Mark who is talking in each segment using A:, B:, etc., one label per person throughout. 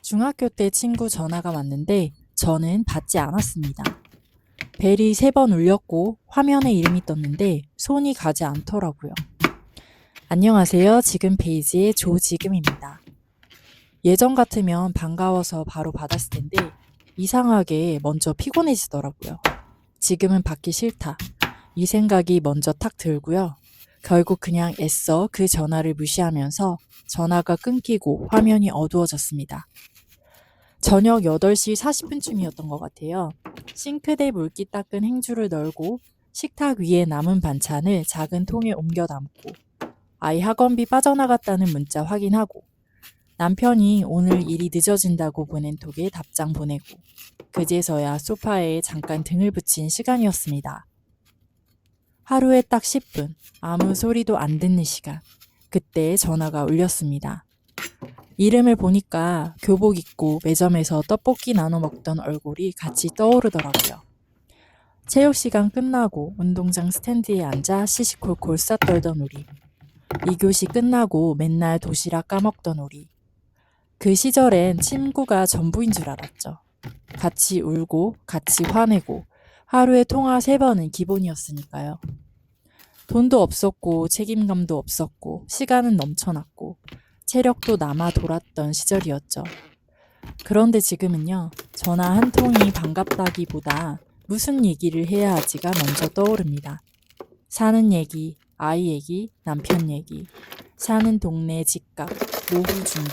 A: 중학교 때 친구 전화가 왔는데 저는 받지 않았습니다. 벨이 3번 울렸고 화면에 이름이 떴는데 손이 가지 않더라고요. 안녕하세요. 지금 페이지의 조지금입니다. 예전 같으면 반가워서 바로 받았을 텐데 이상하게 먼저 피곤해지더라고요. 지금은 받기 싫다. 이 생각이 먼저 탁 들고요. 결국 그냥 애써 그 전화를 무시하면서 전화가 끊기고 화면이 어두워졌습니다. 저녁 8시 40분쯤이었던 것 같아요. 싱크대 물기 닦은 행주를 널고 식탁 위에 남은 반찬을 작은 통에 옮겨 담고 아이 학원비 빠져나갔다는 문자 확인하고 남편이 오늘 일이 늦어진다고 보낸 톡에 답장 보내고 그제서야 소파에 잠깐 등을 붙인 시간이었습니다. 하루에 딱 10분, 아무 소리도 안 듣는 시간. 그때 전화가 울렸습니다. 이름을 보니까 교복 입고 매점에서 떡볶이 나눠 먹던 얼굴이 같이 떠오르더라고요. 체육 시간 끝나고 운동장 스탠드에 앉아 시시콜콜 쌌떨던 우리. 2교시 끝나고 맨날 도시락 까먹던 우리. 그 시절엔 친구가 전부인 줄 알았죠. 같이 울고 같이 화내고 하루에 통화 3번은 기본이었으니까요. 돈도 없었고 책임감도 없었고 시간은 넘쳐났고 체력도 남아 돌았던 시절이었죠. 그런데 지금은요. 전화 한 통이 반갑다기보다 무슨 얘기를 해야 하지가 먼저 떠오릅니다. 사는 얘기, 아이 얘기, 남편 얘기, 사는 동네 집값, 노후 준비.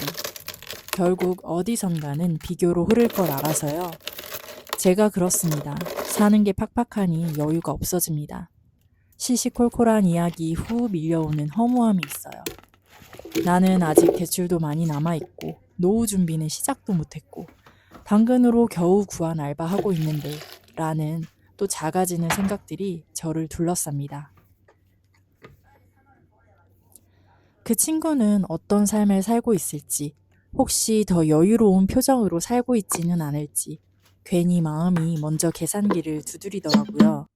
A: 결국 어디선가는 비교로 흐를 걸 알아서요. 제가 그렇습니다. 사는 게 팍팍하니 여유가 없어집니다. 시시콜콜한 이야기 후 밀려오는 허무함이 있어요. 나는 아직 대출도 많이 남아있고 노후 준비는 시작도 못했고 당근으로 겨우 구한 알바하고 있는데 라는 또 작아지는 생각들이 저를 둘러쌉니다. 그 친구는 어떤 삶을 살고 있을지 혹시 더 여유로운 표정으로 살고 있지는 않을지 괜히 마음이 먼저 계산기를 두드리더라고요.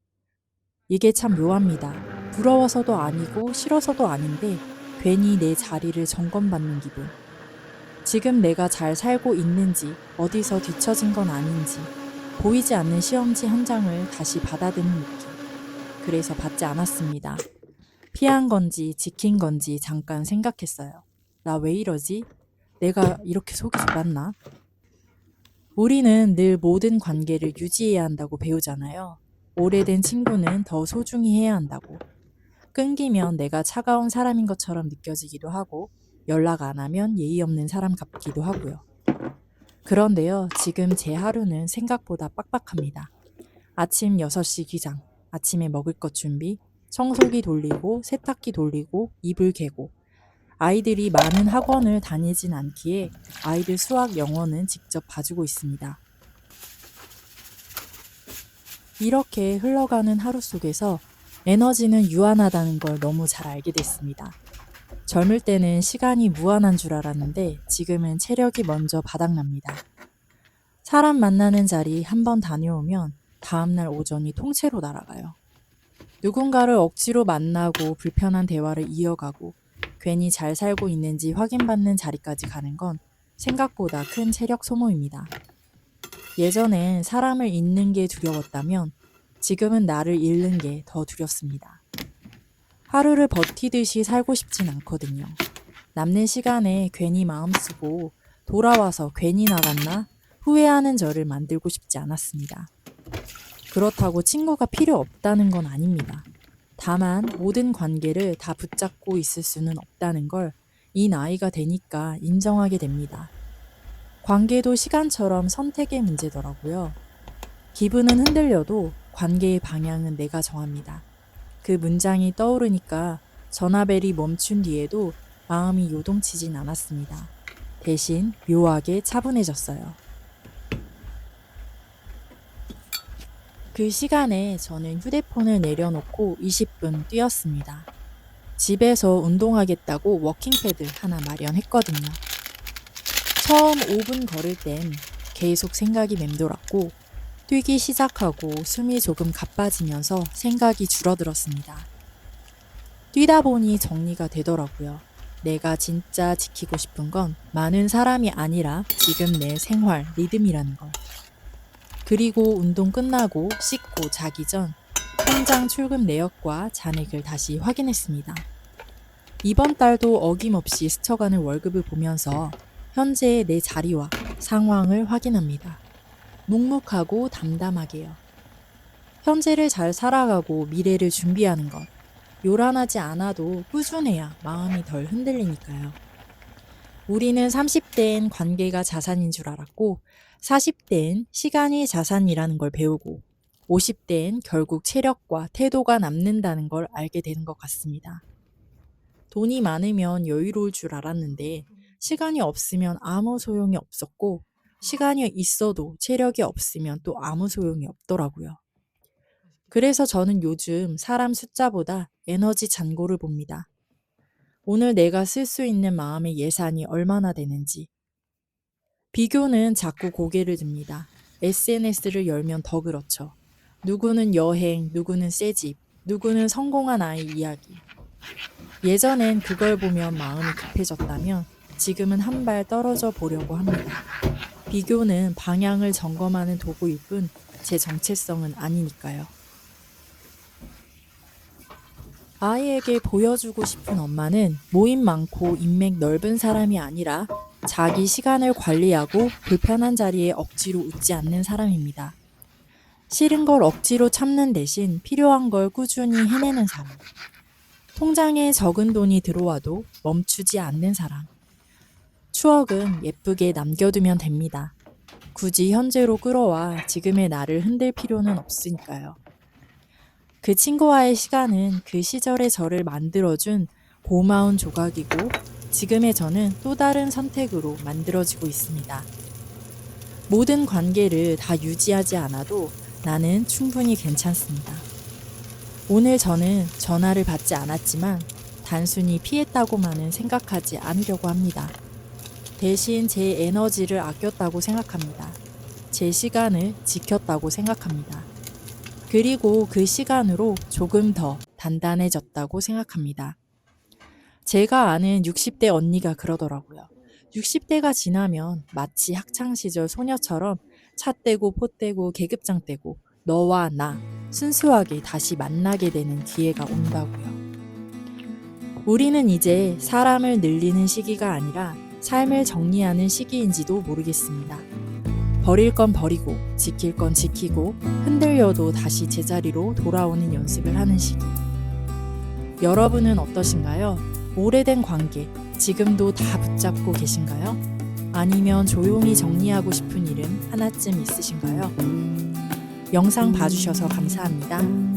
A: 이게 참 묘합니다. 부러워서도 아니고 싫어서도 아닌데 괜히 내 자리를 점검받는 기분. 지금 내가 잘 살고 있는지 어디서 뒤처진 건 아닌지 보이지 않는 시험지 한 장을 다시 받아드는 느낌. 그래서 받지 않았습니다. 피한 건지 지킨 건지 잠깐 생각했어요. 나 왜 이러지? 내가 이렇게 속이 좁았나? 우리는 늘 모든 관계를 유지해야 한다고 배우잖아요. 오래된 친구는 더 소중히 해야 한다고. 끊기면 내가 차가운 사람인 것처럼 느껴지기도 하고 연락 안 하면 예의 없는 사람 같기도 하고요. 그런데요, 지금 제 하루는 생각보다 빡빡합니다. 아침 6시 기상, 아침에 먹을 것 준비, 청소기 돌리고 세탁기 돌리고 이불 개고 아이들이 많은 학원을 다니진 않기에 아이들 수학 영어는 직접 봐주고 있습니다. 이렇게 흘러가는 하루 속에서 에너지는 유한하다는 걸 너무 잘 알게 됐습니다. 젊을 때는 시간이 무한한 줄 알았는데 지금은 체력이 먼저 바닥납니다. 사람 만나는 자리 한 번 다녀오면 다음날 오전이 통째로 날아가요. 누군가를 억지로 만나고 불편한 대화를 이어가고 괜히 잘 살고 있는지 확인받는 자리까지 가는 건 생각보다 큰 체력 소모입니다. 예전엔 사람을 잃는 게 두려웠다면 지금은 나를 잃는 게 더 두렵습니다. 하루를 버티듯이 살고 싶진 않거든요. 남는 시간에 괜히 마음 쓰고 돌아와서 괜히 나갔나 후회하는 저를 만들고 싶지 않았습니다. 그렇다고 친구가 필요 없다는 건 아닙니다. 다만 모든 관계를 다 붙잡고 있을 수는 없다는 걸 이 나이가 되니까 인정하게 됩니다. 관계도 시간처럼 선택의 문제더라고요. 기분은 흔들려도 관계의 방향은 내가 정합니다. 그 문장이 떠오르니까 전화벨이 멈춘 뒤에도 마음이 요동치진 않았습니다. 대신 묘하게 차분해졌어요. 그 시간에 저는 휴대폰을 내려놓고 20분 뛰었습니다. 집에서 운동하겠다고 워킹패드 하나 마련했거든요. 처음 5분 걸을 땐 계속 생각이 맴돌았고 뛰기 시작하고 숨이 조금 가빠지면서 생각이 줄어들었습니다. 뛰다 보니 정리가 되더라고요. 내가 진짜 지키고 싶은 건 많은 사람이 아니라 지금 내 생활 리듬이라는 걸. 그리고 운동 끝나고 씻고 자기 전 통장 출금 내역과 잔액을 다시 확인했습니다. 이번 달도 어김없이 스쳐가는 월급을 보면서 현재의 내 자리와 상황을 확인합니다. 묵묵하고 담담하게요. 현재를 잘 살아가고 미래를 준비하는 것. 요란하지 않아도 꾸준해야 마음이 덜 흔들리니까요. 우리는 30대엔 관계가 자산인 줄 알았고 40대엔 시간이 자산이라는 걸 배우고 50대엔 결국 체력과 태도가 남는다는 걸 알게 되는 것 같습니다. 돈이 많으면 여유로울 줄 알았는데 시간이 없으면 아무 소용이 없었고 시간이 있어도 체력이 없으면 또 아무 소용이 없더라고요. 그래서 저는 요즘 사람 숫자보다 에너지 잔고를 봅니다. 오늘 내가 쓸 수 있는 마음의 예산이 얼마나 되는지. 비교는 자꾸 고개를 듭니다. SNS를 열면 더 그렇죠. 누구는 여행, 누구는 새집, 누구는 성공한 아이 이야기. 예전엔 그걸 보면 마음이 급해졌다면 지금은 한 발 떨어져 보려고 합니다. 비교는 방향을 점검하는 도구일 뿐 제 정체성은 아니니까요. 아이에게 보여주고 싶은 엄마는 모임 많고 인맥 넓은 사람이 아니라 자기 시간을 관리하고 불편한 자리에 억지로 웃지 않는 사람입니다. 싫은 걸 억지로 참는 대신 필요한 걸 꾸준히 해내는 사람. 통장에 적은 돈이 들어와도 멈추지 않는 사람. 추억은 예쁘게 남겨두면 됩니다. 굳이 현재로 끌어와 지금의 나를 흔들 필요는 없으니까요. 그 친구와의 시간은 그 시절의 저를 만들어준 고마운 조각이고 지금의 저는 또 다른 선택으로 만들어지고 있습니다. 모든 관계를 다 유지하지 않아도 나는 충분히 괜찮습니다. 오늘 저는 전화를 받지 않았지만 단순히 피했다고만은 생각하지 않으려고 합니다. 대신 제 에너지를 아꼈다고 생각합니다. 제 시간을 지켰다고 생각합니다. 그리고 그 시간으로 조금 더 단단해졌다고 생각합니다. 제가 아는 60대 언니가 그러더라고요. 60대가 지나면 마치 학창시절 소녀처럼 차 떼고 포 떼고 계급장 떼고 너와 나 순수하게 다시 만나게 되는 기회가 온다고요. 우리는 이제 사람을 늘리는 시기가 아니라 삶을 정리하는 시기인지도 모르겠습니다. 버릴 건 버리고 지킬 건 지키고 흔들려도 다시 제자리로 돌아오는 연습을 하는 시기. 여러분은 어떠신가요? 오래된 관계 지금도 다 붙잡고 계신가요? 아니면 조용히 정리하고 싶은 일은 하나쯤 있으신가요? 영상 봐주셔서 감사합니다.